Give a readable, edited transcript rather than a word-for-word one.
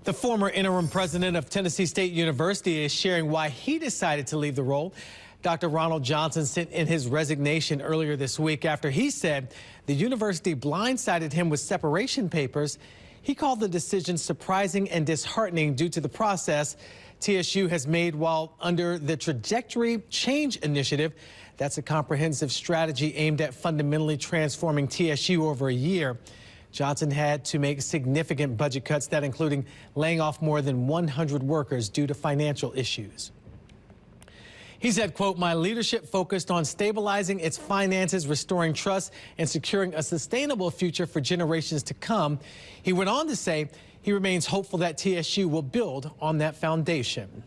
The former interim president of Tennessee State University is sharing why he decided to leave the role. Dr. Ronald Johnson sent in his resignation earlier this week after he said the university blindsided him with separation papers. He called the decision surprising and disheartening due to the process TSU has made while under the Trajectory Change Initiative. That's a comprehensive strategy aimed at fundamentally transforming TSU over a year. Johnson had to make significant budget cuts that including laying off more than 100 workers due to financial issues. He said, quote, "My leadership focused on stabilizing its finances, restoring trust, and securing a sustainable future for generations to come." He went on to say he remains hopeful that TSU will build on that foundation.